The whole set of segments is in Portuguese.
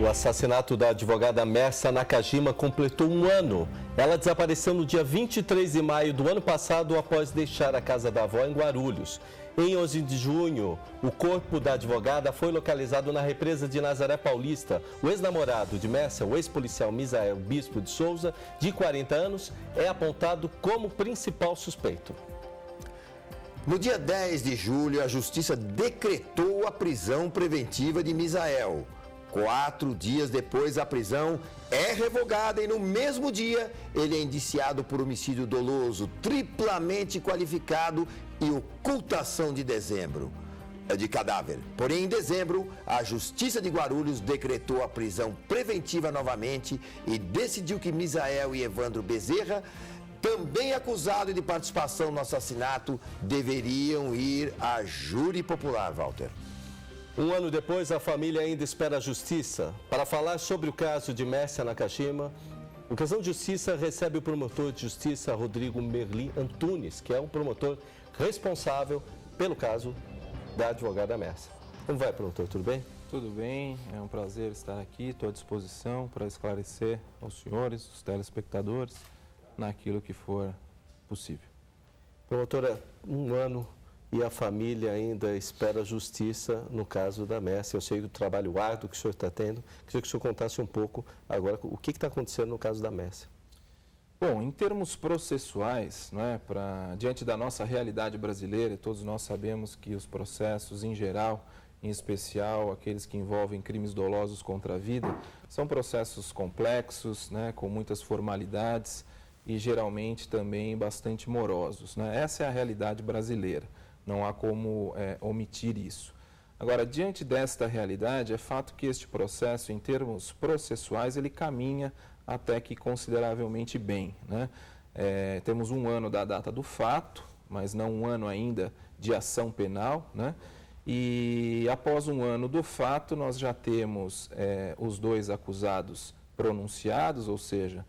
O assassinato da advogada Mércia Nakajima completou um ano. Ela desapareceu no dia 23 de maio do ano passado após deixar a casa da avó em Guarulhos. Em 11 de junho, o corpo da advogada foi localizado na represa de Nazaré Paulista. O ex-namorado de Mércia, o ex-policial Misael Bispo de Souza, de 40 anos, é apontado como principal suspeito. No dia 10 de julho, a Justiça decretou a prisão preventiva de Misael. 4 dias depois, a prisão é revogada e no mesmo dia ele é indiciado por homicídio doloso, triplamente qualificado e ocultação de cadáver. Porém, em dezembro, a Justiça de Guarulhos decretou a prisão preventiva novamente e decidiu que Misael e Evandro Bezerra, também acusados de participação no assassinato, deveriam ir a júri popular, Walter. Um ano depois, a família ainda espera a justiça. Para falar sobre o caso de Mércia Nakajima, o Questão de Justiça recebe o promotor de justiça Rodrigo Merli Antunes, que é o promotor responsável pelo caso da advogada Mércia. Como vai, promotor? Tudo bem? Tudo bem, é um prazer estar aqui, estou à disposição para esclarecer aos senhores, os telespectadores, naquilo que for possível. Promotora, um ano e a família ainda espera a justiça no caso da Mércia. Eu sei do trabalho árduo que o senhor está tendo. Queria que o senhor contasse um pouco agora o que está acontecendo no caso da Mércia. Bom, em termos processuais, diante da nossa realidade brasileira, e todos nós sabemos que os processos em geral, em especial aqueles que envolvem crimes dolosos contra a vida, são processos complexos, com muitas formalidades e geralmente também bastante morosos. Essa é a realidade brasileira. Não há como omitir isso. Agora, diante desta realidade, é fato que este processo, em termos processuais, ele caminha até que consideravelmente bem. Temos um ano da data do fato, mas não um ano ainda de ação penal. E após um ano do fato, nós já temos os dois acusados pronunciados, ou seja,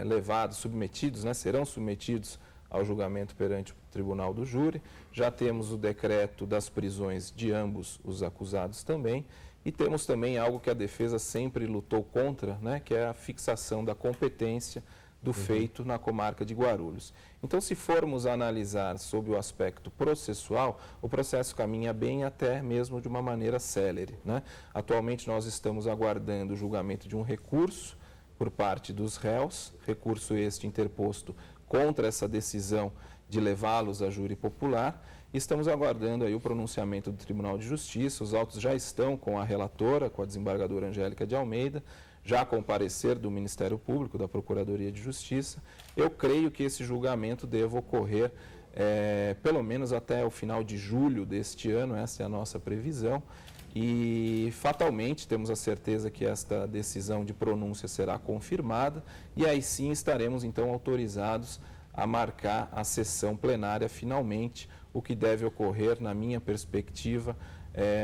levados, submetidos, serão submetidos ao julgamento perante o Tribunal do Júri. Já temos o decreto das prisões de ambos os acusados também. E temos também algo que a defesa sempre lutou contra, que é a fixação da competência do feito na comarca de Guarulhos. Então, se formos analisar sob o aspecto processual, o processo caminha bem, até mesmo de uma maneira célere. Atualmente, nós estamos aguardando o julgamento de um recurso por parte dos réus, recurso este interposto contra essa decisão de levá-los a júri popular. Estamos aguardando aí o pronunciamento do Tribunal de Justiça. Os autos já estão com a relatora, com a desembargadora Angélica de Almeida, já com o parecer do Ministério Público, da Procuradoria de Justiça. Eu creio que esse julgamento deva ocorrer pelo menos até o final de julho deste ano, essa é a nossa previsão. E fatalmente temos a certeza que esta decisão de pronúncia será confirmada e aí sim estaremos então autorizados a marcar a sessão plenária finalmente, o que deve ocorrer, na minha perspectiva,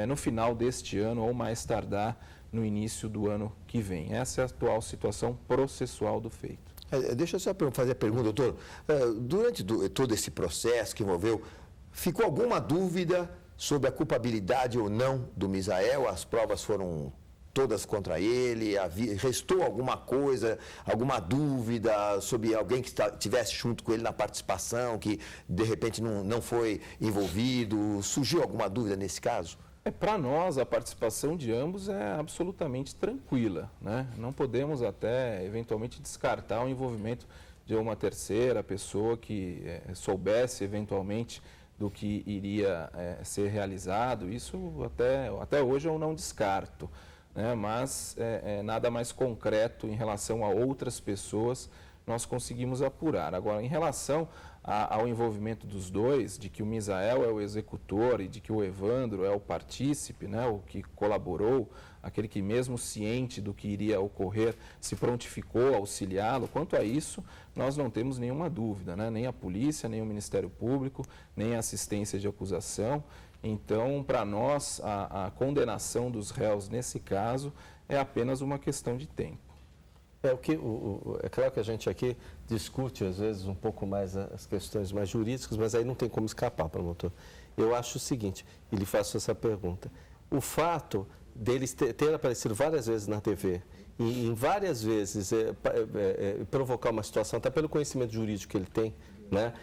no final deste ano ou mais tardar no início do ano que vem. Essa é a atual situação processual do feito. Deixa eu só fazer a pergunta, doutor. Durante todo esse processo que envolveu, ficou alguma dúvida sobre a culpabilidade ou não do Misael? As provas foram todas contra ele? Restou alguma coisa, alguma dúvida sobre alguém que estivesse junto com ele na participação, que de repente não foi envolvido? Surgiu alguma dúvida nesse caso? Para nós, a participação de ambos é absolutamente tranquila. Não podemos até, eventualmente, descartar o envolvimento de uma terceira pessoa que soubesse, eventualmente, do que iria ser realizado. Isso até hoje eu não descarto, mas nada mais concreto em relação a outras pessoas nós conseguimos apurar. Agora, em relação ao envolvimento dos dois, de que o Misael é o executor e de que o Evandro é o partícipe, o que colaborou, aquele que mesmo ciente do que iria ocorrer se prontificou a auxiliá-lo, quanto a isso nós não temos nenhuma dúvida, nem a polícia, nem o Ministério Público, nem a assistência de acusação. Então, para nós, a condenação dos réus nesse caso é apenas uma questão de tempo. É claro que a gente aqui discute, às vezes, um pouco mais as questões mais jurídicas, mas aí não tem como escapar, promotor. Eu acho o seguinte, e lhe faço essa pergunta. O fato deles ter aparecido várias vezes na TV e em várias vezes provocar uma situação, até pelo conhecimento jurídico que ele tem, né,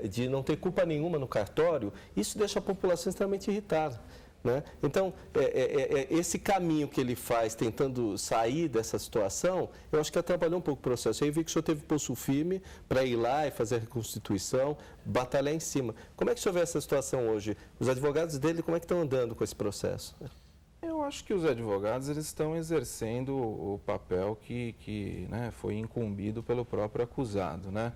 de não ter culpa nenhuma no cartório, isso deixa a população extremamente irritada. Né? Então, esse caminho que ele faz tentando sair dessa situação, eu acho que atrapalhou um pouco o processo. Aí vi que o senhor teve pulso firme para ir lá e fazer a reconstituição, batalhar em cima. Como é que o senhor vê essa situação hoje? Os advogados dele, como é que estão andando com esse processo? Eu acho que os advogados eles estão exercendo o papel que né, foi incumbido pelo próprio acusado, né?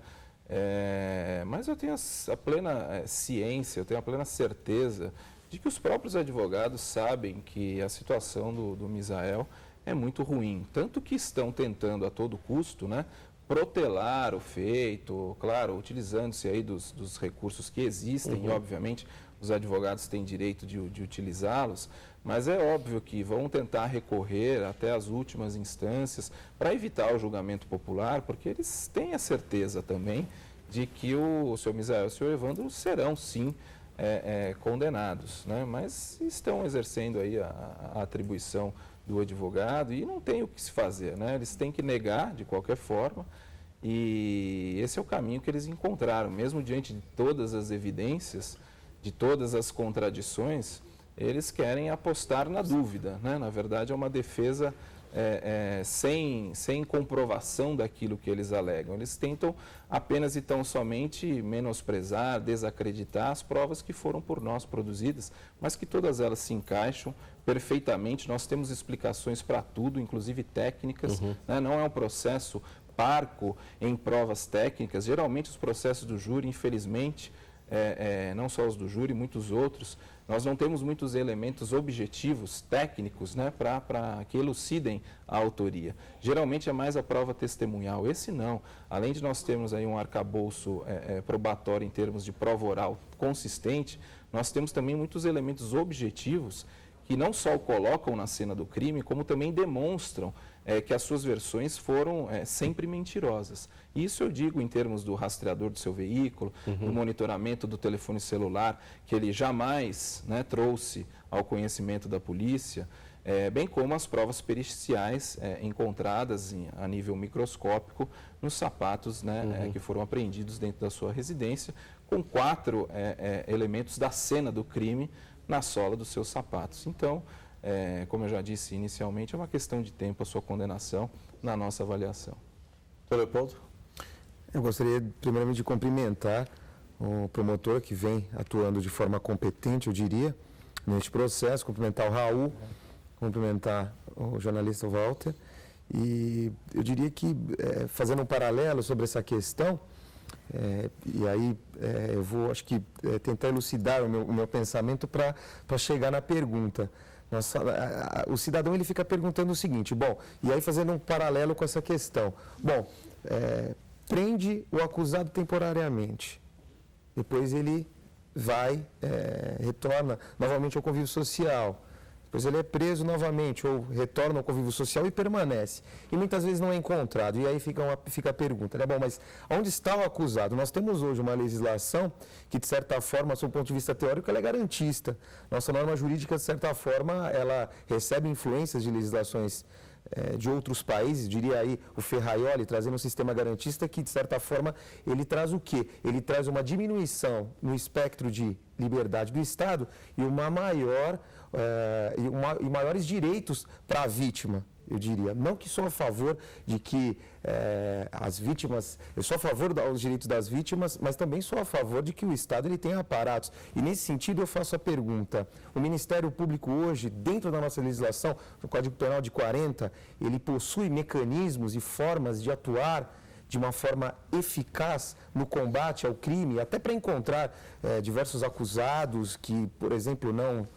Mas eu tenho a plena ciência, eu tenho a plena certeza de que os próprios advogados sabem que a situação do Misael é muito ruim, tanto que estão tentando a todo custo, né, protelar o feito, claro, utilizando-se aí dos recursos que existem, e obviamente os advogados têm direito de utilizá-los, mas é óbvio que vão tentar recorrer até as últimas instâncias para evitar o julgamento popular, porque eles têm a certeza também de que o senhor Misael e o senhor Evandro serão, sim, condenados, né? Mas estão exercendo aí a atribuição do advogado e não tem o que se fazer, né? Eles têm que negar de qualquer forma e esse é o caminho que eles encontraram, mesmo diante de todas as evidências, de todas as contradições, eles querem apostar na dúvida, né? Na verdade é uma defesa sem comprovação daquilo que eles alegam. Eles tentam apenas e tão somente menosprezar, desacreditar as provas que foram por nós produzidas, mas que todas elas se encaixam perfeitamente. Nós temos explicações para tudo, inclusive técnicas, né? Não é um processo parco em provas técnicas. Geralmente os processos do júri, infelizmente, não só os do júri, muitos outros, nós não temos muitos elementos objetivos, técnicos, né, para que elucidem a autoria. Geralmente é mais a prova testemunhal. Esse não. Além de nós termos aí um arcabouço probatório em termos de prova oral consistente, nós temos também muitos elementos objetivos que não só o colocam na cena do crime, como também demonstram que as suas versões foram sempre mentirosas. Isso eu digo em termos do rastreador do seu veículo, do monitoramento do telefone celular, que ele jamais, né, trouxe ao conhecimento da polícia, bem como as provas periciais encontradas a nível microscópico nos sapatos, né, que foram apreendidos dentro da sua residência, com 4 elementos da cena do crime na sola dos seus sapatos. Então, como eu já disse inicialmente, é uma questão de tempo a sua condenação na nossa avaliação. Doutor Leopoldo? Eu gostaria, primeiramente, de cumprimentar o promotor que vem atuando de forma competente, eu diria, neste processo, cumprimentar o Raul, cumprimentar o jornalista Walter, e eu diria que, fazendo um paralelo sobre essa questão, e aí eu vou, acho que, tentar elucidar o meu pensamento para chegar na pergunta. O cidadão ele fica perguntando o seguinte, bom, e aí fazendo um paralelo com essa questão, bom, prende o acusado temporariamente, depois ele retorna novamente ao convívio social, depois ele é preso novamente ou retorna ao convívio social e permanece. E muitas vezes não é encontrado. E aí fica a pergunta, né? Bom, mas onde está o acusado? Nós temos hoje uma legislação que, de certa forma, sob o ponto de vista teórico, ela é garantista. Nossa norma jurídica, de certa forma, ela recebe influências de legislações de outros países, diria aí o Ferraioli, trazendo um sistema garantista que, de certa forma, ele traz o quê? Ele traz uma diminuição no espectro de liberdade do Estado e uma maior e maiores direitos para a vítima, eu diria. Não que sou a favor de que as vítimas, eu sou a favor dos direitos das vítimas, mas também sou a favor de que o Estado ele tenha aparatos. E nesse sentido eu faço a pergunta, o Ministério Público hoje, dentro da nossa legislação, no Código Penal de 40, ele possui mecanismos e formas de atuar de uma forma eficaz no combate ao crime, até para encontrar diversos acusados que, por exemplo, não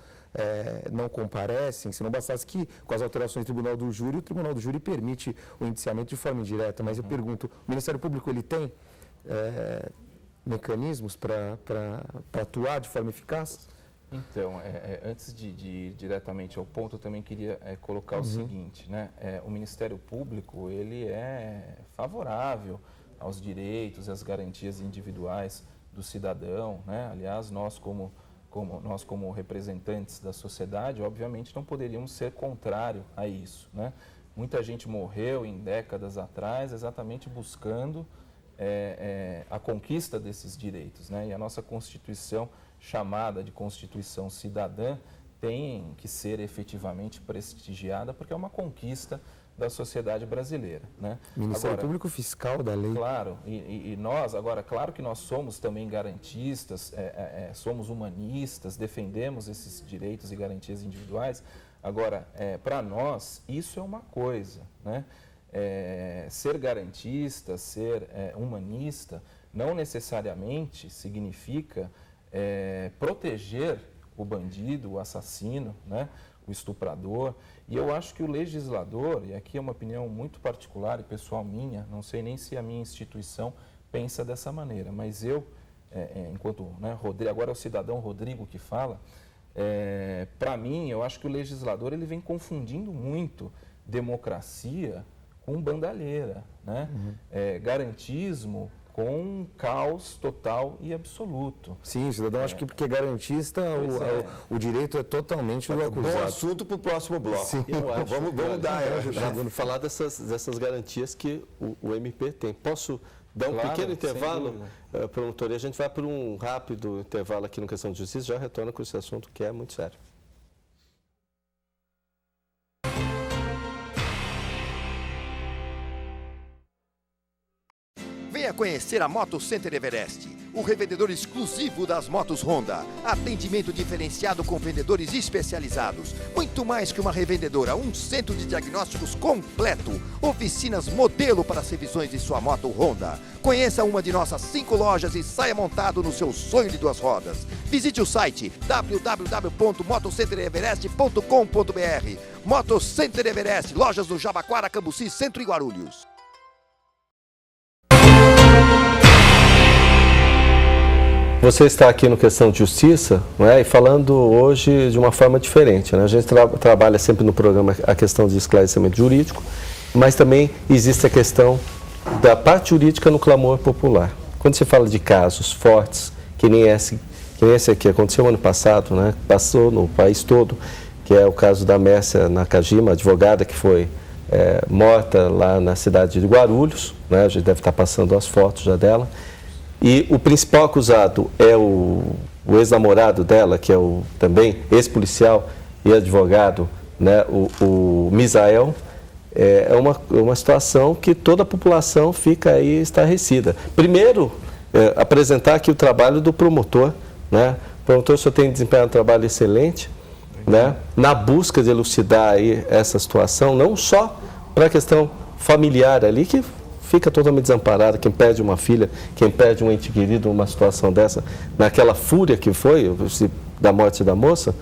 comparecem, se não bastasse que com as alterações do Tribunal do Júri, o Tribunal do Júri permite o indiciamento de forma indireta, mas eu pergunto, o Ministério Público ele tem mecanismos para atuar de forma eficaz? Então, antes de ir diretamente ao ponto, eu também queria colocar o seguinte, né? O Ministério Público, ele é favorável aos direitos e às garantias individuais do cidadão, né? Aliás, nós como nós como representantes da sociedade, obviamente não poderíamos ser contrário a isso, né? Muita gente morreu em décadas atrás exatamente buscando a conquista desses direitos, né? E a nossa Constituição, chamada de Constituição Cidadã, tem que ser efetivamente prestigiada porque é uma conquista da sociedade brasileira, né? Ministério Público Fiscal da lei. Claro, e nós, agora, claro que nós somos também garantistas, somos humanistas, defendemos esses direitos e garantias individuais. Agora, para nós, isso é uma coisa, né? Ser garantista, ser humanista, não necessariamente significa proteger o bandido, o assassino, né? O estuprador. E eu acho que o legislador, e aqui é uma opinião muito particular e pessoal minha, não sei nem se a minha instituição pensa dessa maneira, mas eu, enquanto, né, agora é o cidadão Rodrigo que fala, para mim, eu acho que o legislador ele vem confundindo muito democracia com bandalheira, né? Garantismo com caos total e absoluto. Sim, o cidadão acha que porque é garantista, o direito é totalmente do acusado. Bom assunto para o próximo bloco. Sim. Eu acho, vamos dar falar dessas garantias que o MP tem. Posso dar um pequeno intervalo, promotor? E a gente vai para um rápido intervalo aqui no Questão de Justiça, já retorna com esse assunto que é muito sério. Venha conhecer a Moto Center Everest, o revendedor exclusivo das motos Honda. Atendimento diferenciado com vendedores especializados. Muito mais que uma revendedora, um centro de diagnósticos completo. Oficinas modelo para as revisões de sua moto Honda. Conheça uma de nossas 5 lojas e saia montado no seu sonho de 2 rodas. Visite o site www.motocentereverest.com.br. Moto Center Everest, lojas no Jabaquara, Cambuci, Centro e Guarulhos. Você está aqui no Questão de Justiça, né, e falando hoje de uma forma diferente, né? A gente trabalha sempre no programa a questão de esclarecimento jurídico, mas também existe a questão da parte jurídica no clamor popular. Quando se fala de casos fortes, que nem esse aqui aconteceu ano passado, né, passou no país todo, que é o caso da Mércia Nakajima, advogada que foi morta lá na cidade de Guarulhos, né? A gente deve estar passando as fotos já dela. E o principal acusado é o ex-namorado dela, que é também ex-policial e advogado, né, o Misael. É uma situação que toda a população fica aí estarrecida. Primeiro, apresentar aqui o trabalho do promotor, né? O promotor só tem desempenhado um trabalho excelente, né, na busca de elucidar aí essa situação, não só para a questão familiar ali, que fica totalmente desamparada, quem perde uma filha, quem perde um ente querido numa situação dessa, naquela fúria que foi da morte da moça,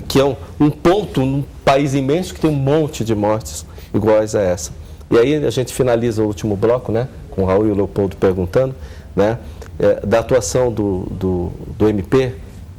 que é um ponto num país imenso que tem um monte de mortes iguais a essa. E aí a gente finaliza o último bloco, né, com o Raul e o Leopoldo perguntando, né, da atuação do MP,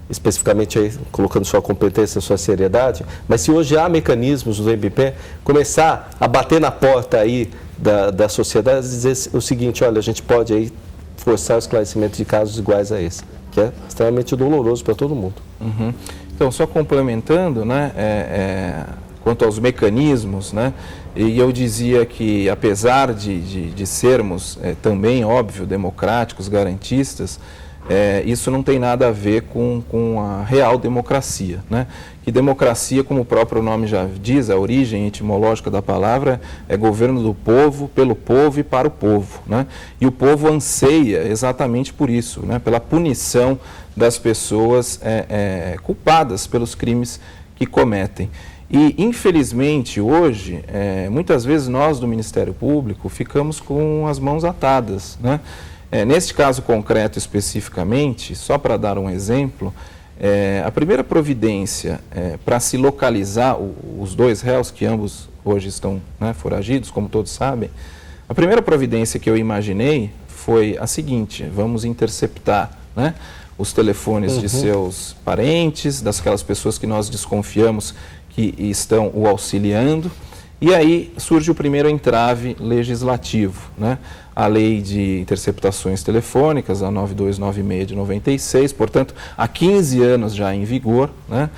especificamente aí, colocando sua competência e sua seriedade, mas se hoje há mecanismos do MP começar a bater na porta aí da sociedade, dizer o seguinte: olha, a gente pode aí forçar o esclarecimento de casos iguais a esse, que é extremamente doloroso para todo mundo. Uhum. Então, só complementando, né, quanto aos mecanismos, né, e eu dizia que, apesar de sermos também, óbvio, democráticos, garantistas, isso não tem nada a ver com a real democracia, né? Que democracia, como o próprio nome já diz, a origem etimológica da palavra é governo do povo, pelo povo e para o povo, né? E o povo anseia exatamente por isso, né? Pela punição das pessoas culpadas pelos crimes que cometem. E, infelizmente, hoje, muitas vezes nós do Ministério Público ficamos com as mãos atadas, né? Neste caso concreto especificamente, só para dar um exemplo, a primeira providência para se localizar os 2 réus, que ambos hoje estão, né, foragidos, como todos sabem, a primeira providência que eu imaginei foi a seguinte: vamos interceptar, né, os telefones de seus parentes, daquelas pessoas que nós desconfiamos que estão o auxiliando, E aí surge o primeiro entrave legislativo, né? A Lei de Interceptações Telefônicas, a 9296 de 96, portanto, há 15 anos já em vigor, né?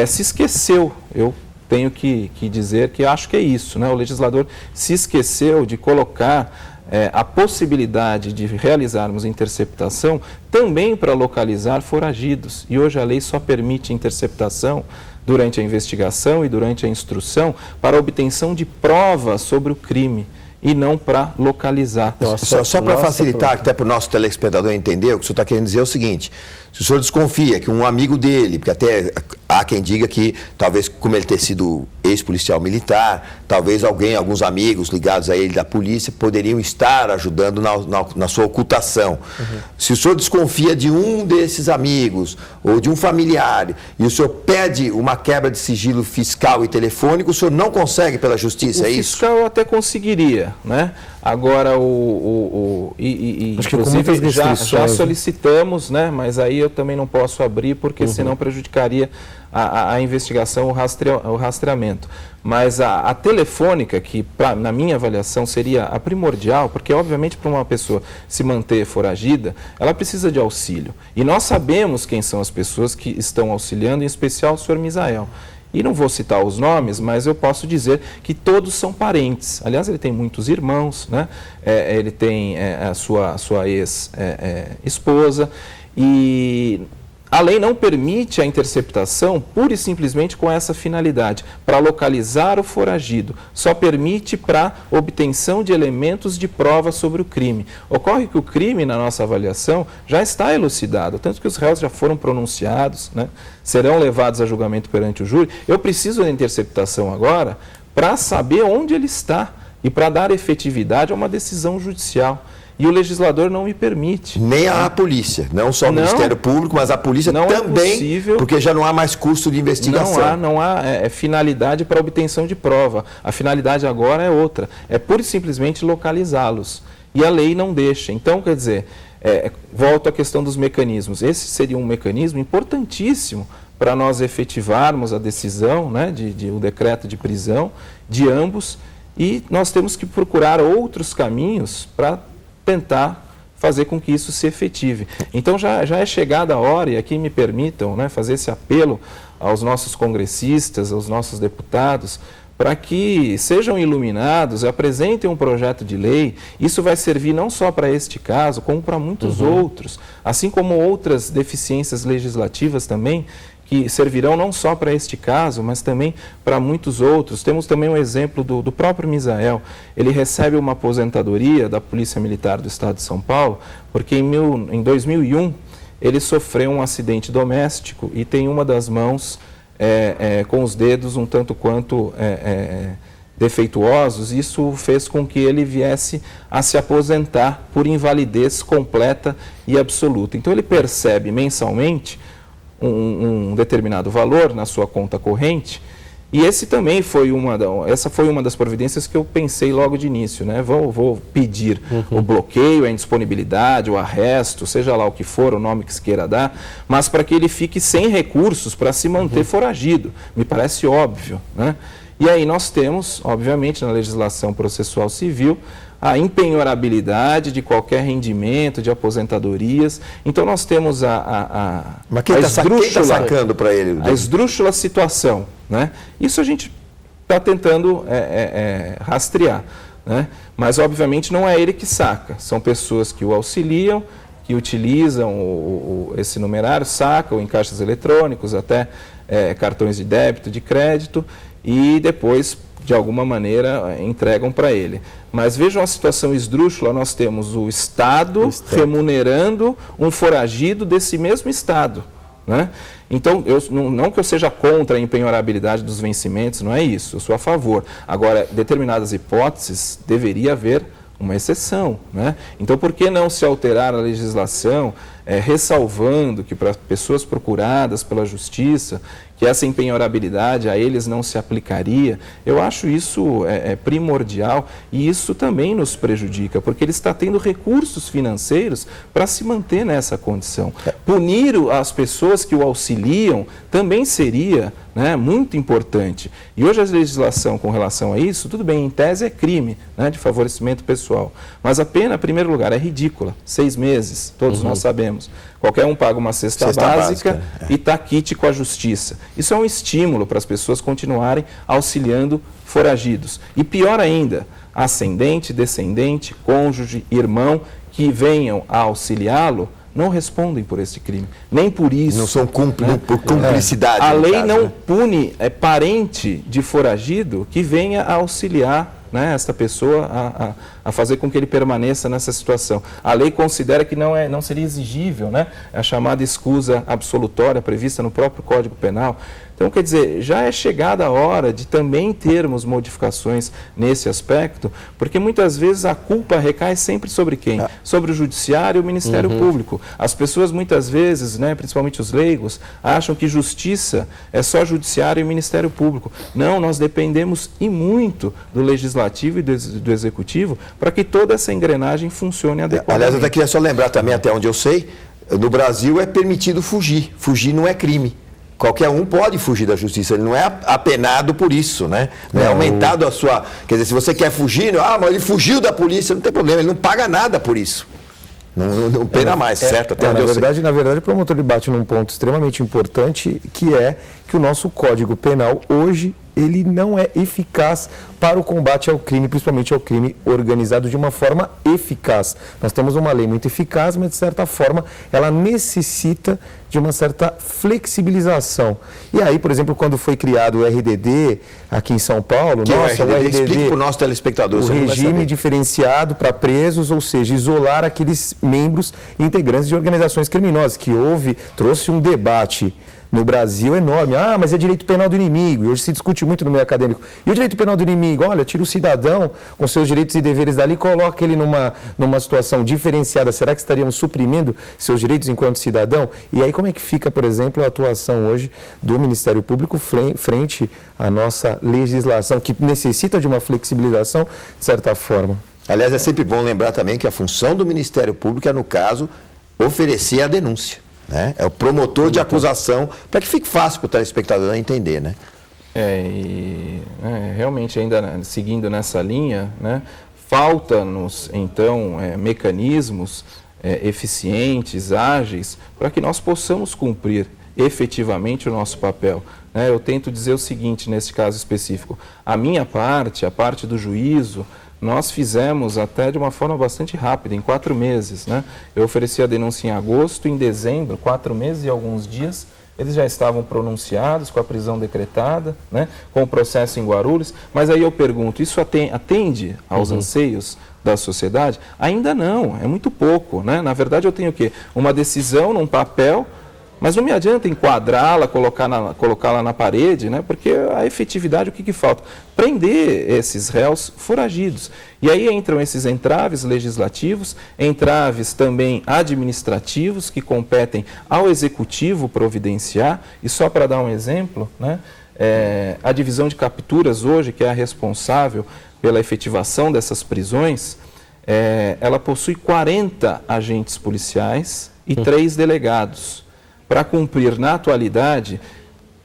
Se esqueceu, eu tenho que dizer que acho que é isso, né? O legislador se esqueceu de colocar a possibilidade de realizarmos interceptação também para localizar foragidos. E hoje a lei só permite interceptação durante a investigação e durante a instrução para a obtenção de provas sobre o crime e não para localizar. Só para facilitar, até para o nosso telespectador entender, o que o senhor está querendo dizer é o seguinte: se o senhor desconfia que um amigo dele, porque até há quem diga que talvez como ele ter sido ex-policial militar, talvez alguns amigos ligados a ele da polícia poderiam estar ajudando na sua ocultação. Se o senhor desconfia de um desses amigos ou de um familiar e o senhor pede uma quebra de sigilo fiscal e telefônico, o senhor não consegue pela justiça, é isso? O fiscal até conseguiria, né? Agora, inclusive, já solicitamos, né? Mas aí eu também não posso abrir, porque senão prejudicaria a investigação, o rastreamento. Mas a telefônica, que na minha avaliação seria a primordial, porque obviamente para uma pessoa se manter foragida, ela precisa de auxílio. E nós sabemos quem são as pessoas que estão auxiliando, em especial o senhor Misael. E não vou citar os nomes, mas eu posso dizer que todos são parentes. Aliás, ele tem muitos irmãos, né? Ele tem a sua ex-esposa. E a lei não permite a interceptação pura e simplesmente com essa finalidade, para localizar o foragido. Só permite para obtenção de elementos de prova sobre o crime. Ocorre que o crime, na nossa avaliação, já está elucidado, tanto que os réus já foram pronunciados, né? Serão levados a julgamento perante o júri. Eu preciso da interceptação agora para saber onde ele está e para dar efetividade a uma decisão judicial. E o legislador não me permite. Nem a polícia, não só o Ministério Público, mas a polícia também, porque já não há mais custo de investigação. Não há finalidade para obtenção de prova. A finalidade agora é outra, é pura e simplesmente localizá-los. E a lei não deixa. Então, quer dizer, volto à questão dos mecanismos. Esse seria um mecanismo importantíssimo para nós efetivarmos a decisão, né, de um decreto de prisão de ambos, e nós temos que procurar outros caminhos para tentar fazer com que isso se efetive. Então já é chegada a hora, e aqui me permitam, né, fazer esse apelo aos nossos congressistas, aos nossos deputados, para que sejam iluminados, apresentem um projeto de lei. Isso vai servir não só para este caso, como para muitos outros, assim como outras deficiências legislativas também, que servirão não só para este caso, mas também para muitos outros. Temos também um exemplo do próprio Misael. Ele recebe uma aposentadoria da Polícia Militar do Estado de São Paulo, porque em 2001 ele sofreu um acidente doméstico e tem uma das mãos com os dedos um tanto quanto defeituosos. Isso fez com que ele viesse a se aposentar por invalidez completa e absoluta. Então ele percebe mensalmente um determinado valor na sua conta corrente, e essa foi uma das providências que eu pensei logo de início, né? Vou pedir o bloqueio, a indisponibilidade, o arresto, seja lá o que for, o nome que se queira dar, mas para que ele fique sem recursos para se manter foragido. Me parece óbvio, né? E aí nós temos, obviamente, na legislação processual civil, a impenhorabilidade de qualquer rendimento, de aposentadorias. Então, nós temos Mas quem está sacando para ele? A esdrúxula situação, né? Isso a gente está tentando rastrear, né? Mas, obviamente, não é ele que saca. São pessoas que o auxiliam, que utilizam esse numerário, sacam em caixas eletrônicos, até cartões de débito, de crédito, e depois, de alguma maneira, entregam para ele. Mas vejam a situação esdrúxula, nós temos o Estado remunerando um foragido desse mesmo Estado, né? Então, não que eu seja contra a empenhorabilidade dos vencimentos, não é isso, eu sou a favor. Agora, determinadas hipóteses, deveria haver uma exceção, né? Então, por que não se alterar a legislação ressalvando que para pessoas procuradas pela justiça, que essa empenhorabilidade a eles não se aplicaria, eu acho isso primordial e isso também nos prejudica, porque ele está tendo recursos financeiros para se manter nessa condição. Punir as pessoas que o auxiliam também seria, né, muito importante. E hoje a legislação com relação a isso, tudo bem, em tese é crime, né, de favorecimento pessoal, mas a pena, em primeiro lugar, é ridícula, 6 meses, todos nós sabemos. Qualquer um paga uma cesta básica e está quite com a justiça. Isso é um estímulo para as pessoas continuarem auxiliando foragidos. E pior ainda, ascendente, descendente, cônjuge, irmão que venham a auxiliá-lo não respondem por esse crime, nem por isso. Não são por cumplicidade. A lei caso, não né? pune parente de foragido que venha a auxiliar, né, esta pessoa a fazer com que ele permaneça nessa situação. A lei considera que não seria exigível, né, a chamada escusa absolutória prevista no próprio Código Penal. Então, quer dizer, já é chegada a hora de também termos modificações nesse aspecto, porque muitas vezes a culpa recai sempre sobre quem? Sobre o Judiciário e o Ministério Público. As pessoas muitas vezes, né, principalmente os leigos, acham que justiça é só Judiciário e Ministério Público. Não, nós dependemos e muito do Legislativo e do Executivo para que toda essa engrenagem funcione adequadamente. Aliás, eu até queria só lembrar também, até onde eu sei, no Brasil é permitido fugir. Fugir não é crime. Qualquer um pode fugir da justiça, ele não é apenado por isso, né? Não é aumentado a sua... Quer dizer, se você quer fugir, mas ele fugiu da polícia, não tem problema, ele não paga nada por isso. Não pena mais, certo? Até onde eu sei. Na verdade, o promotor ele bate num ponto extremamente importante, que é que o nosso Código Penal, hoje, ele não é eficaz para o combate ao crime, principalmente ao crime organizado, de uma forma eficaz. Nós temos uma lei muito eficaz, mas, de certa forma, ela necessita de uma certa flexibilização. E aí, por exemplo, quando foi criado o RDD aqui em São Paulo... Que nossa, o RDD, explique para o nosso telespectador. O regime diferenciado para presos, ou seja, isolar aqueles membros integrantes de organizações criminosas, que trouxe um debate no Brasil enorme. Mas é direito penal do inimigo. E hoje se discute muito no meio acadêmico. E o direito penal do inimigo? Olha, tira o cidadão com seus direitos e deveres dali e coloca ele numa situação diferenciada. Será que estaríamos suprimindo seus direitos enquanto cidadão? E aí como é que fica, por exemplo, a atuação hoje do Ministério Público frente à nossa legislação, que necessita de uma flexibilização, de certa forma? Aliás, é sempre bom lembrar também que a função do Ministério Público é, no caso, oferecer a denúncia. Né? É o promotor de acusação, para que fique fácil para o telespectador entender, né? Realmente, ainda seguindo nessa linha, né, falta-nos, então, mecanismos eficientes, ágeis, para que nós possamos cumprir efetivamente o nosso papel. Eu tento dizer o seguinte, nesse caso específico, a minha parte, a parte do juízo, nós fizemos até de uma forma bastante rápida, em 4 meses. Né? Eu ofereci a denúncia em agosto, em dezembro, 4 meses e alguns dias, eles já estavam pronunciados, com a prisão decretada, né? Com o processo em Guarulhos. Mas aí eu pergunto, isso atende aos anseios da sociedade? Ainda não, é muito pouco. Né? Na verdade, eu tenho o quê? Uma decisão num papel, mas não me adianta enquadrá-la, colocá-la na parede, né? Porque a efetividade, o que falta? Prender esses réus foragidos. E aí entram esses entraves legislativos, entraves também administrativos, que competem ao Executivo providenciar. E só para dar um exemplo, né? A divisão de capturas hoje, que é a responsável pela efetivação dessas prisões, ela possui 40 agentes policiais e 3 delegados, para cumprir, na atualidade,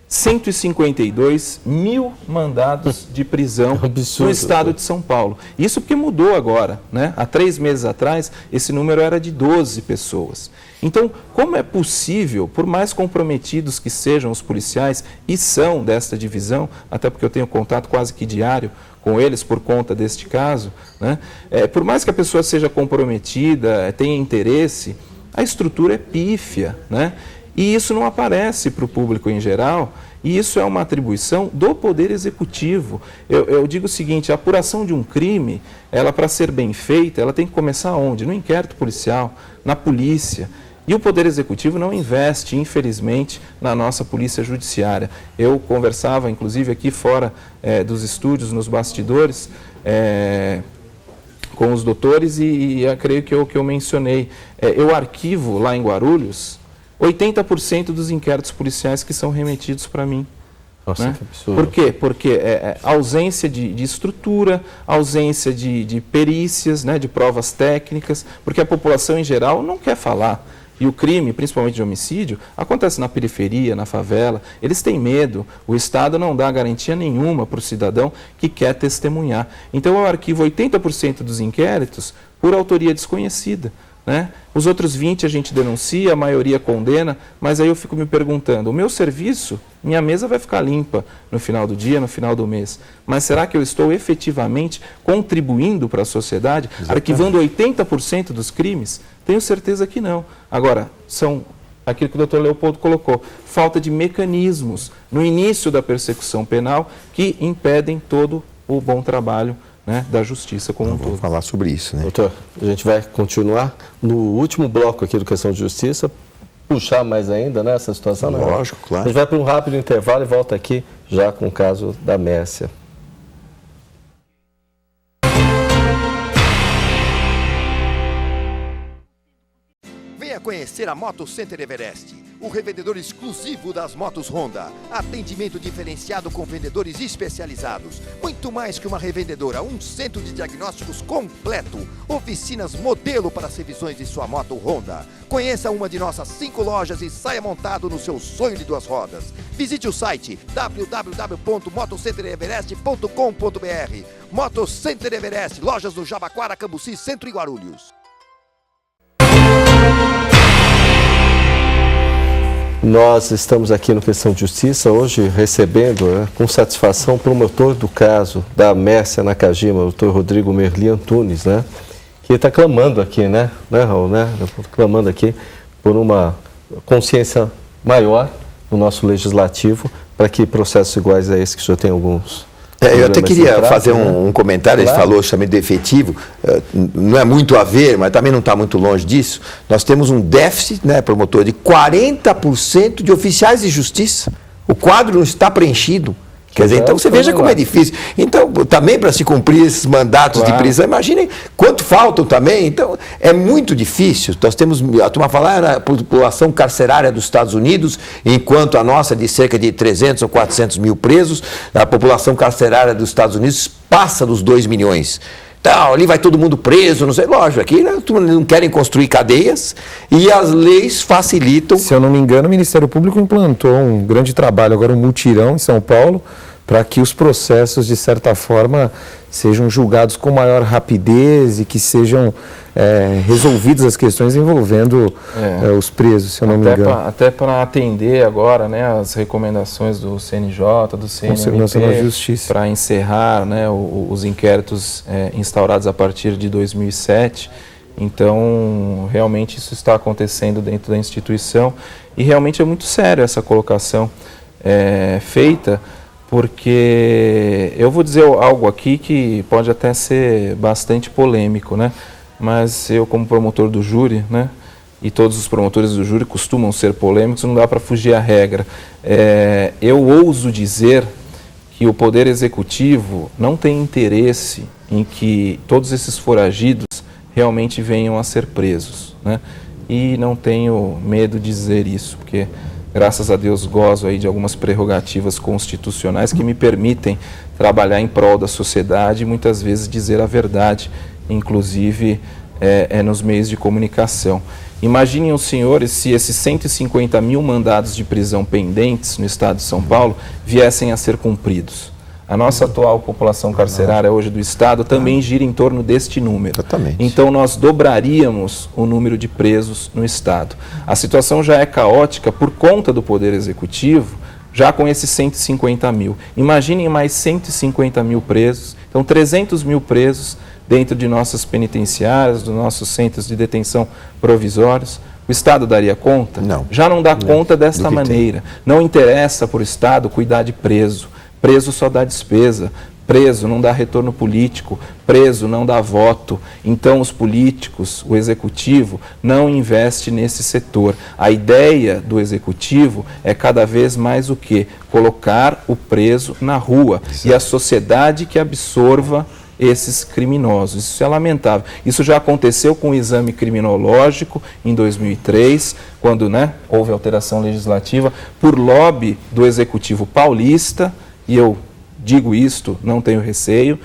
152 mil mandados de prisão no estado de São Paulo. Isso porque mudou agora, né? Há 3 meses atrás, esse número era de 12 pessoas. Então, como é possível, por mais comprometidos que sejam os policiais, e são desta divisão, até porque eu tenho contato quase que diário com eles por conta deste caso, né? Por mais que a pessoa seja comprometida, tenha interesse, a estrutura é pífia, né? E isso não aparece para o público em geral, e isso é uma atribuição do Poder Executivo. Eu digo o seguinte, a apuração de um crime, ela para ser bem feita, ela tem que começar onde? No inquérito policial, na polícia. E o Poder Executivo não investe, infelizmente, na nossa Polícia Judiciária. Eu conversava, inclusive, aqui fora dos estúdios, nos bastidores, com os doutores e creio que eu mencionei. Eu arquivo lá em Guarulhos 80% dos inquéritos policiais que são remetidos para mim. Nossa, Né? que absurdo. Por quê? Porque ausência de estrutura, ausência de perícias, né, de provas técnicas, porque a população em geral não quer falar. E o crime, principalmente de homicídio, acontece na periferia, na favela. Eles têm medo. O Estado não dá garantia nenhuma para o cidadão que quer testemunhar. Então, eu arquivo 80% dos inquéritos por autoria desconhecida. Né? Os outros 20% a gente denuncia, a maioria condena, mas aí eu fico me perguntando, o meu serviço, minha mesa vai ficar limpa no final do dia, no final do mês, mas será que eu estou efetivamente contribuindo para a sociedade, arquivando 80% dos crimes? Tenho certeza que não. Agora, são aquilo que o doutor Leopoldo colocou, falta de mecanismos no início da persecução penal que impedem todo o bom trabalho, né, da justiça como um todo. Vamos falar sobre isso, né? Doutor, a gente vai continuar no último bloco aqui do Questão de Justiça, puxar mais ainda, né, essa situação. Lógico, claro. A gente vai para um rápido intervalo e volta aqui já com o caso da Mércia. Venha conhecer a Moto Center Everest, o revendedor exclusivo das motos Honda. Atendimento diferenciado com vendedores especializados. Muito mais que uma revendedora, um centro de diagnósticos completo. Oficinas modelo para as revisões de sua moto Honda. Conheça uma de nossas 5 lojas e saia montado no seu sonho de 2 rodas. Visite o site www.motocentereverest.com.br. Moto Center Everest, lojas no Jabaquara, Cambuci, Centro e Guarulhos. Nós estamos aqui no Questão de Justiça hoje recebendo, né, com satisfação o promotor do caso da Mércia Nakajima, o doutor Rodrigo Merli Antunes, né, que está clamando aqui, né, Raul, né, clamando aqui por uma consciência maior no nosso legislativo para que processos iguais a esse, que o senhor tem alguns... Eu até queria fazer né? um comentário, Claro. Ele falou chamei de efetivo, não é muito a ver, mas também não está muito longe disso. Nós temos um déficit, né, promotor, de 40% de oficiais de justiça. O quadro não está preenchido. Quer dizer, então você veja como é difícil. Então, também para se cumprir esses mandatos de prisão, imaginem quanto faltam também. Então, é muito difícil. Nós temos, a turma falar, era a população carcerária dos Estados Unidos, enquanto a nossa de cerca de 300 ou 400 mil presos, a população carcerária dos Estados Unidos passa dos 2 milhões. Então, ali vai todo mundo preso, não sei, lógico, aqui né, não querem construir cadeias e as leis facilitam. Se eu não me engano, o Ministério Público implantou um grande trabalho, agora um mutirão em São Paulo, para que os processos, de certa forma, sejam julgados com maior rapidez e que sejam resolvidas as questões envolvendo os presos, se eu não me engano. Até para atender agora, né, as recomendações do CNJ, do Segurança da CNMP, Justiça. para encerrar, né, os inquéritos instaurados a partir de 2007. Então, realmente isso está acontecendo dentro da instituição e realmente é muito sério essa colocação feita, porque eu vou dizer algo aqui que pode até ser bastante polêmico, né? Mas eu, como promotor do júri, né, e todos os promotores do júri costumam ser polêmicos, não dá para fugir à regra. Eu ouso dizer que o Poder Executivo não tem interesse em que todos esses foragidos realmente venham a ser presos, né? E não tenho medo de dizer isso, porque graças a Deus gozo aí de algumas prerrogativas constitucionais que me permitem trabalhar em prol da sociedade e muitas vezes dizer a verdade, inclusive nos meios de comunicação. Imaginem os senhores se esses 150 mil mandados de prisão pendentes no estado de São Paulo viessem a ser cumpridos. A nossa atual população carcerária hoje do estado também gira em torno deste número. Exatamente. Então nós dobraríamos o número de presos no estado. A situação já é caótica por conta do Poder Executivo, já com esses 150 mil. Imaginem mais 150 mil presos, então 300 mil presos dentro de nossas penitenciárias, dos nossos centros de detenção provisórios. O Estado daria conta? Não. Já não dá conta desta maneira. Não interessa para o Estado cuidar de preso. Preso só dá despesa. Preso não dá retorno político, preso não dá voto. Então os políticos, o executivo, não investe nesse setor. A ideia do executivo é cada vez mais o quê? Colocar o preso na rua. Exato. E a sociedade que absorva esses criminosos. Isso é lamentável. Isso já aconteceu com o exame criminológico em 2003, quando, né, houve alteração legislativa por lobby do Executivo paulista, e eu digo isto, não tenho receio,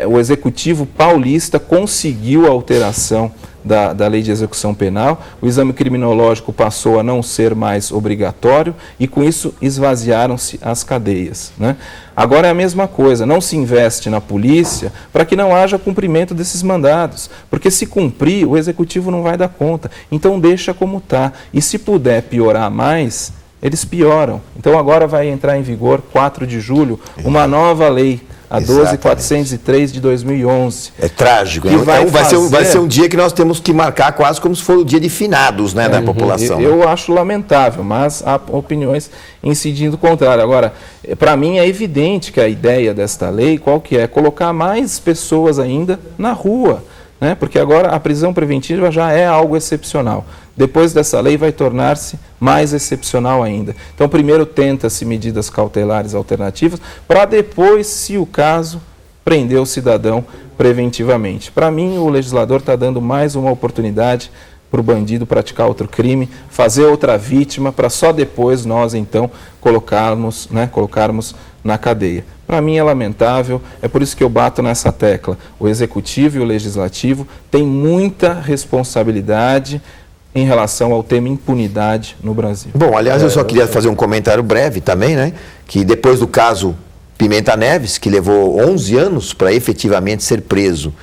o Executivo paulista conseguiu a alteração da lei de execução penal, o exame criminológico passou a não ser mais obrigatório e com isso esvaziaram-se as cadeias, né? Agora é a mesma coisa, não se investe na polícia para que não haja cumprimento desses mandados, porque se cumprir o executivo não vai dar conta, então deixa como está e se puder piorar mais, eles pioram. Então agora vai entrar em vigor, 4 de julho, uma nova lei, a 12.403 de 2011. É trágico. Vai ser um dia que nós temos que marcar quase como se fosse o dia de finados, né, da população. Eu acho lamentável, mas há opiniões incidindo contrário. Agora, para mim é evidente que a ideia desta lei, qual que é? Colocar mais pessoas ainda na rua, né? Porque agora a prisão preventiva já é algo excepcional. Depois dessa lei vai tornar-se mais excepcional ainda. Então, primeiro tenta-se medidas cautelares alternativas, para depois, se o caso, prender o cidadão preventivamente. Para mim, o legislador está dando mais uma oportunidade para o bandido praticar outro crime, fazer outra vítima, para só depois nós, então, colocarmos na cadeia. Para mim é lamentável, é por isso que eu bato nessa tecla. O Executivo e o Legislativo têm muita responsabilidade em relação ao tema impunidade no Brasil. Bom, aliás, eu só queria fazer um comentário breve também, né? Que depois do caso Pimenta Neves, que levou 11 anos para efetivamente ser preso,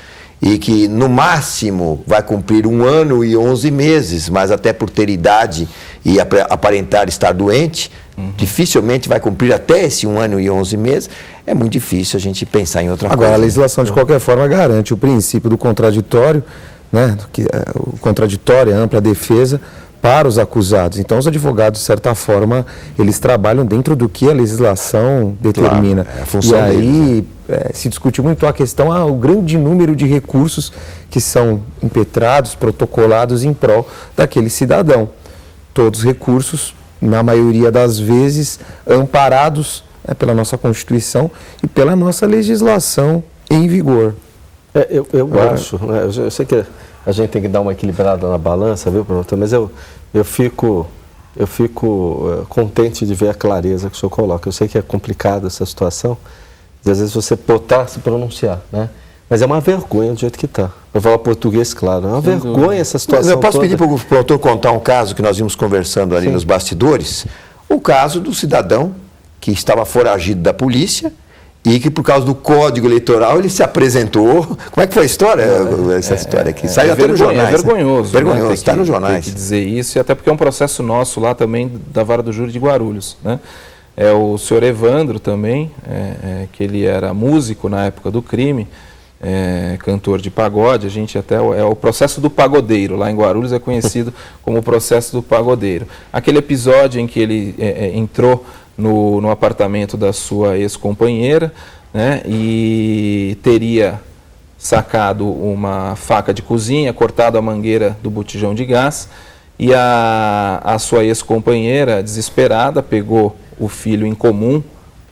e que no máximo vai cumprir 1 ano e 11 meses, mas até por ter idade e aparentar estar doente, dificilmente vai cumprir até esse 1 ano e 11 meses. É muito difícil a gente pensar em outra coisa. Agora, a legislação, de qualquer forma, garante o princípio do contraditório, né, o contraditório, a ampla defesa para os acusados. Então, os advogados, de certa forma, eles trabalham dentro do que a legislação determina. Claro, é a função e aí deles, se discute muito a questão, o grande número de recursos que são impetrados, protocolados em prol daquele cidadão. Todos os recursos, na maioria das vezes, amparados pela nossa Constituição e pela nossa legislação em vigor. Eu acho, né, eu sei que a gente tem que dar uma equilibrada na balança, viu, professor? Mas eu fico contente de ver a clareza que o senhor coloca. Eu sei que é complicada essa situação, e às vezes você botar, se pronunciar, né? Mas é uma vergonha do jeito que está. Para falar português, claro, é uma vergonha essa situação. Mas eu posso toda. pedir para o doutor contar um caso que nós vimos conversando ali nos bastidores? O caso do cidadão que estava foragido da polícia e que, por causa do Código Eleitoral, ele se apresentou. Como é que foi a história? Essa história aqui. Saiu até nos jornais. É vergonhoso. Vergonhoso, está nos jornais. Tem que dizer isso, e até porque é um processo nosso lá também, da Vara do Júri de Guarulhos, né? É o senhor Evandro também, que ele era músico na época do crime, cantor de pagode. A gente até é o processo do pagodeiro, lá em Guarulhos é conhecido como o processo do pagodeiro. Aquele episódio em que ele entrou no apartamento da sua ex-companheira, né, e teria sacado uma faca de cozinha, cortado a mangueira do botijão de gás, e a sua ex-companheira, desesperada, pegou o filho em comum,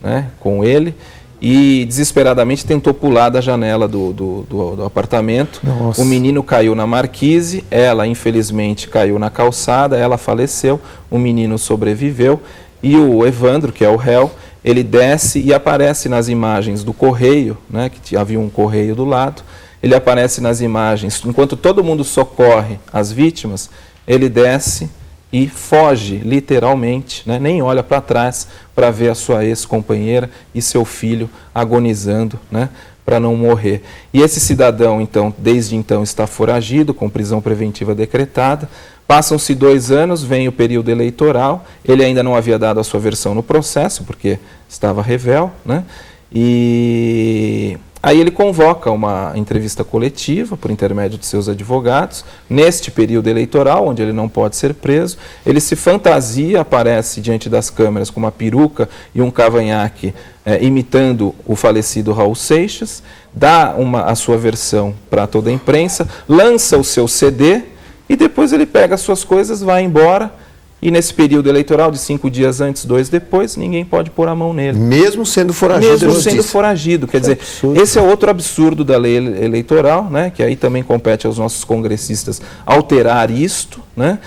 né, com ele e desesperadamente tentou pular da janela do apartamento. Nossa. O menino caiu na marquise, ela infelizmente caiu na calçada, ela faleceu, o menino sobreviveu. E o Evandro, que é o réu, ele desce e aparece nas imagens do correio, né, que havia um correio do lado. Ele aparece nas imagens, enquanto todo mundo socorre as vítimas, ele desce e foge, literalmente, né, nem olha para trás para ver a sua ex-companheira e seu filho agonizando, né, para não morrer. E esse cidadão, então, desde então está foragido, com prisão preventiva decretada. Passam-se 2 anos, vem o período eleitoral, ele ainda não havia dado a sua versão no processo, porque estava revel, né? E aí ele convoca uma entrevista coletiva, por intermédio de seus advogados, neste período eleitoral, onde ele não pode ser preso. Ele se fantasia, aparece diante das câmeras com uma peruca e um cavanhaque, imitando o falecido Raul Seixas, dá a sua versão para toda a imprensa, lança o seu CD, e depois ele pega as suas coisas, vai embora E nesse período eleitoral, de 5 dias antes, 2 depois, ninguém pode pôr a mão nele. Mesmo sendo foragido. Mesmo sendo foragido. Quer dizer, esse é outro absurdo da lei eleitoral, né? Que aí também compete aos nossos congressistas alterar isto, né?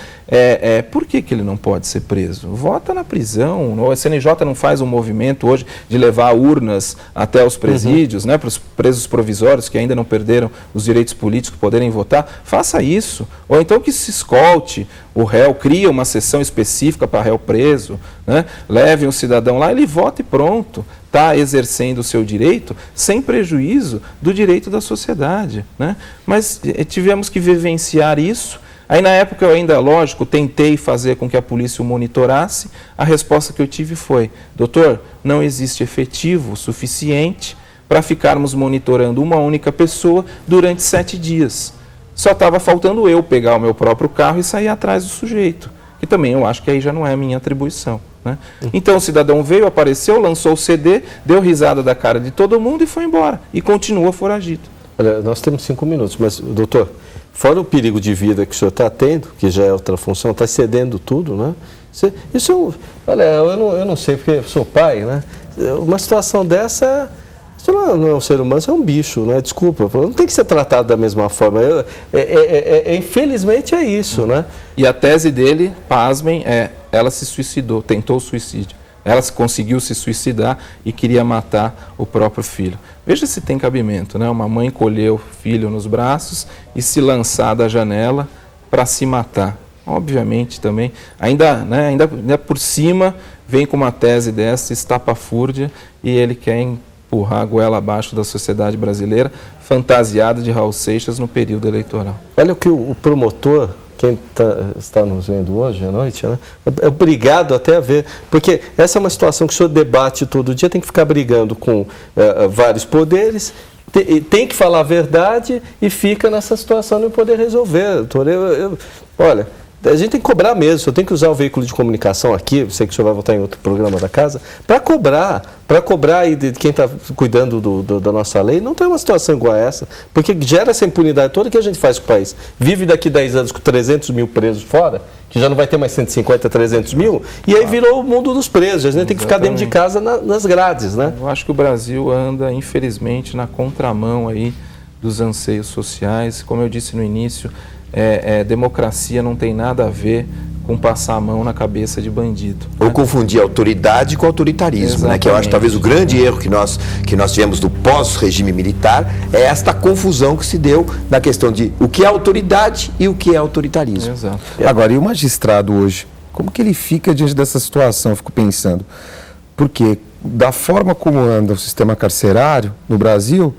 Por que ele não pode ser preso? Vota na prisão. O CNJ não faz um movimento hoje de levar urnas até os presídios, né, para os presos provisórios que ainda não perderam os direitos políticos poderem votar. Faça isso. Ou então que se escolte o réu, cria uma sessão específica para réu preso, né? Leve um cidadão lá, ele vota e pronto. Está exercendo o seu direito sem prejuízo do direito da sociedade, né? Mas tivemos que vivenciar isso. Aí, na época, eu ainda, lógico, tentei fazer com que a polícia o monitorasse. A resposta que eu tive foi: doutor, não existe efetivo suficiente para ficarmos monitorando uma única pessoa durante 7 dias. Só estava faltando eu pegar o meu próprio carro e sair atrás do sujeito, que também eu acho que aí já não é a minha atribuição, né? Então, o cidadão veio, apareceu, lançou o CD, deu risada da cara de todo mundo e foi embora. E continua foragido. Olha, nós temos 5 minutos, mas, doutor, fora o perigo de vida que o senhor está tendo, que já é outra função, está cedendo tudo, né? Isso, olha, eu não sei, porque eu sou pai, né? Uma situação dessa, você não é um ser humano, você é um bicho, né? Desculpa, não tem que ser tratado da mesma forma. Infelizmente é isso, né? E a tese dele, pasmem, ela se suicidou, tentou o suicídio. Ela conseguiu se suicidar e queria matar o próprio filho. Veja se tem cabimento, né? Uma mãe colher o filho nos braços e se lançar da janela para se matar. Obviamente também, ainda por cima, vem com uma tese dessa, estapafúrdia, e ele quer empurrar a goela abaixo da sociedade brasileira, fantasiada de Raul Seixas no período eleitoral. Olha o que o promotor, quem está nos vendo hoje à noite, né, é obrigado até a ver, porque essa é uma situação que o senhor debate todo dia, tem que ficar brigando com vários poderes, tem que falar a verdade e fica nessa situação de não poder resolver. Doutor, olha, a gente tem que cobrar mesmo, o senhor tem que usar o veículo de comunicação aqui, eu sei que o senhor vai votar em outro programa da casa, para cobrar aí de quem está cuidando da nossa lei, não tem uma situação igual a essa, porque gera essa impunidade toda que a gente faz com o país. Vive daqui 10 anos com 300 mil presos fora, que já não vai ter mais 150, 300 mil, e aí virou o mundo dos presos, a gente tem que ficar dentro de casa nas grades, né? Eu acho que o Brasil anda, infelizmente, na contramão aí dos anseios sociais. Como eu disse no início, democracia não tem nada a ver com passar a mão na cabeça de bandido. Ou confundir autoridade com autoritarismo, né? Que eu acho talvez o grande erro que nós tivemos do pós-regime militar é esta confusão que se deu na questão de o que é autoridade e o que é autoritarismo. Exato. Agora, e o magistrado hoje? Como que ele fica diante dessa situação? Eu fico pensando. Porque da forma como anda o sistema carcerário no Brasil,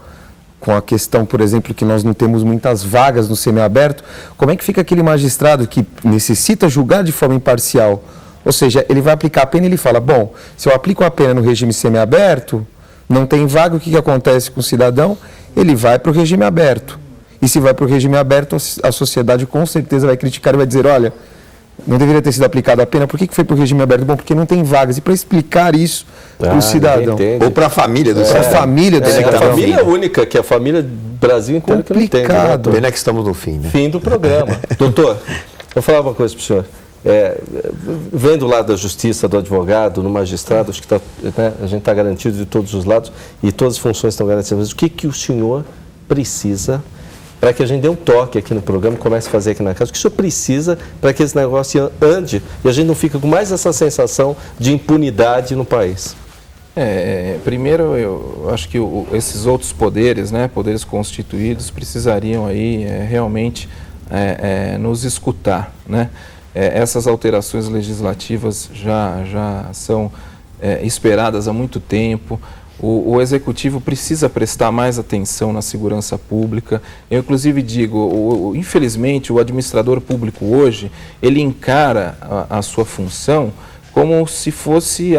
com a questão, por exemplo, que nós não temos muitas vagas no semiaberto, como é que fica aquele magistrado que necessita julgar de forma imparcial? Ou seja, ele vai aplicar a pena e ele fala, bom, se eu aplico a pena no regime semiaberto, não tem vaga, o que acontece com o cidadão? Ele vai para o regime aberto. E se vai para o regime aberto, a sociedade com certeza vai criticar e vai dizer, olha, não deveria ter sido aplicada a pena, por que foi para o regime aberto? Bom, porque não tem vagas. E para explicar isso para o cidadão. Ou para a família do cidadão. Para a família do cidadão. A família única, que é a família Brasil inteiro que não entende. Complicado. Pena que estamos no fim, né? Fim do programa. Doutor, vou falar uma coisa para o senhor. Vendo o lado da justiça, do advogado, no magistrado, acho que a gente está garantido de todos os lados e todas as funções estão garantidas. Mas o que o senhor precisa para que a gente dê um toque aqui no programa e comece a fazer aqui na casa? O que o senhor precisa para que esse negócio ande e a gente não fique com mais essa sensação de impunidade no país? Primeiro, eu acho que esses outros poderes, né, poderes constituídos, precisariam aí realmente nos escutar, né? Essas alterações legislativas já são esperadas há muito tempo. O Executivo precisa prestar mais atenção na segurança pública. Eu, inclusive, digo, infelizmente, o administrador público hoje, ele encara a sua função como se fosse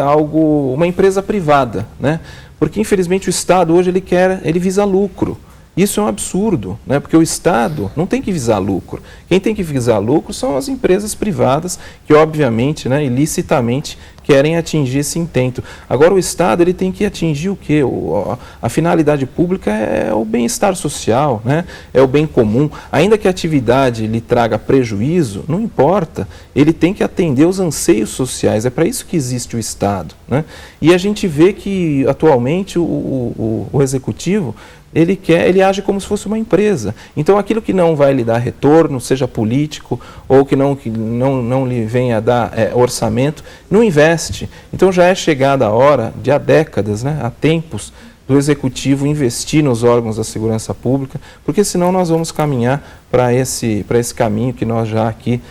uma empresa privada, né? Porque, infelizmente, o Estado hoje ele visa lucro. Isso é um absurdo, né? Porque o Estado não tem que visar lucro. Quem tem que visar lucro são as empresas privadas que, obviamente, né, ilicitamente, querem atingir esse intento. Agora, o Estado ele tem que atingir o quê? A finalidade pública é o bem-estar social, né? É o bem comum. Ainda que a atividade lhe traga prejuízo, não importa. Ele tem que atender os anseios sociais. É para isso que existe o Estado, né? E a gente vê que, atualmente, o Executivo ele age como se fosse uma empresa. Então, aquilo que não vai lhe dar retorno, seja político, ou que não lhe venha a dar orçamento, não investe. Então, já é chegada a hora, há décadas, né, há tempos, do Executivo investir nos órgãos da segurança pública, porque senão nós vamos caminhar para esse caminho que nós já aqui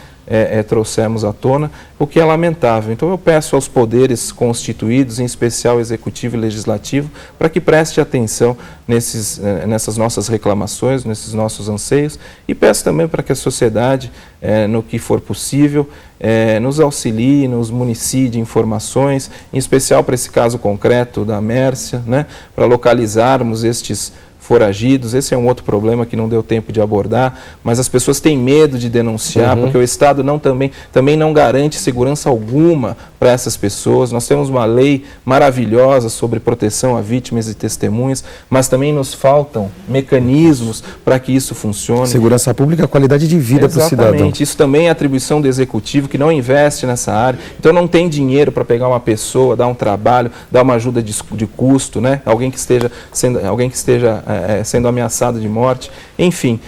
trouxemos à tona, o que é lamentável. Então eu peço aos poderes constituídos, em especial Executivo e Legislativo, para que preste atenção nessas nossas reclamações, nesses nossos anseios, e peço também para que a sociedade, no que for possível, nos auxilie, nos municie de informações, em especial para esse caso concreto da Mércia, né, para localizarmos estes foragidos. Esse é um outro problema que não deu tempo de abordar, mas as pessoas têm medo de denunciar, porque o Estado também não garante segurança alguma para essas pessoas. Nós temos uma lei maravilhosa sobre proteção a vítimas e testemunhas, mas também nos faltam mecanismos para que isso funcione. Segurança pública é qualidade de vida para o cidadão. Exatamente. Isso também é atribuição do Executivo, que não investe nessa área. Então não tem dinheiro para pegar uma pessoa, dar um trabalho, dar uma ajuda de custo, né? Alguém que esteja sendo ameaçado de morte. Enfim,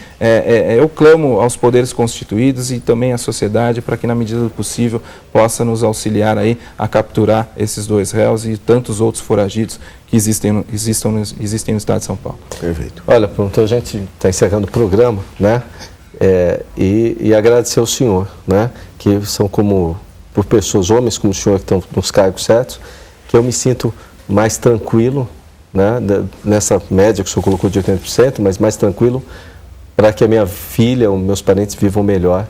eu clamo aos poderes constituídos e também à sociedade para que, na medida do possível, possa nos auxiliar aí a capturar esses 2 réus e tantos outros foragidos que existem no estado de São Paulo. Perfeito. Olha, pronto, a gente está encerrando o programa, né? E agradecer ao senhor, né? Que são por pessoas, homens como o senhor, que estão nos cargos certos, que eu me sinto mais tranquilo, né, nessa média que o senhor colocou de 80%, mas mais tranquilo, para que a minha filha, os meus parentes vivam melhor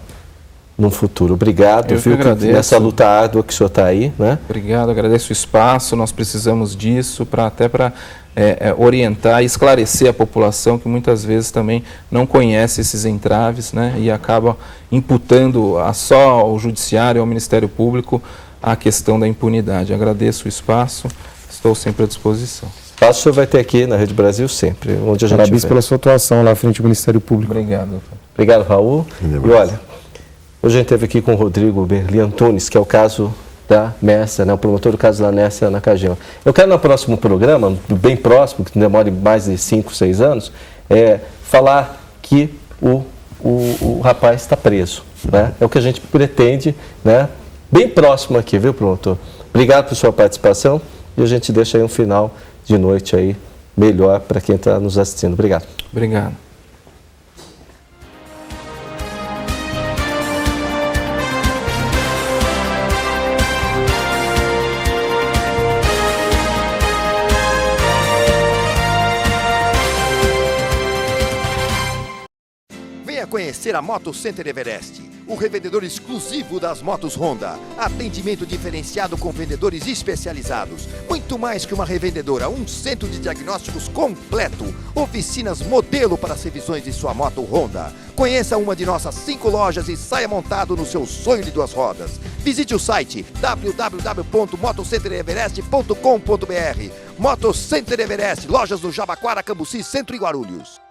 no futuro. Obrigado, nessa luta árdua que o senhor está aí, né? Obrigado, agradeço o espaço, nós precisamos disso para orientar e esclarecer a população que muitas vezes também não conhece esses entraves, né, e acaba imputando só ao Judiciário e ao Ministério Público a questão da impunidade. Agradeço o espaço, estou sempre à disposição. O senhor vai ter aqui na Rede Brasil sempre, onde a gente Parabéns pela sua atuação lá frente ao Ministério Público. Obrigado. Obrigado, Raul. E olha, hoje a gente esteve aqui com o Rodrigo Berli Antunes, que é o caso da Mércia, né, o promotor do caso da Mércia Nakajima. Eu quero no próximo programa, bem próximo, que demore mais de 5, 6 anos, falar que o rapaz está preso, né? É o que a gente pretende, né? Bem próximo aqui, viu, promotor? Obrigado por sua participação e a gente deixa aí um final de noite aí melhor para quem está nos assistindo. Obrigado. Obrigado. Venha conhecer a Moto Center Everest, o revendedor exclusivo das motos Honda. Atendimento diferenciado com vendedores especializados. Muito mais que uma revendedora, um centro de diagnósticos completo. Oficinas modelo para as revisões de sua moto Honda. Conheça uma de nossas 5 lojas e saia montado no seu sonho de 2 rodas. Visite o site www.motocentereverest.com.br. Moto Center Everest, lojas no Jabaquara, Cambuci, Centro e Guarulhos.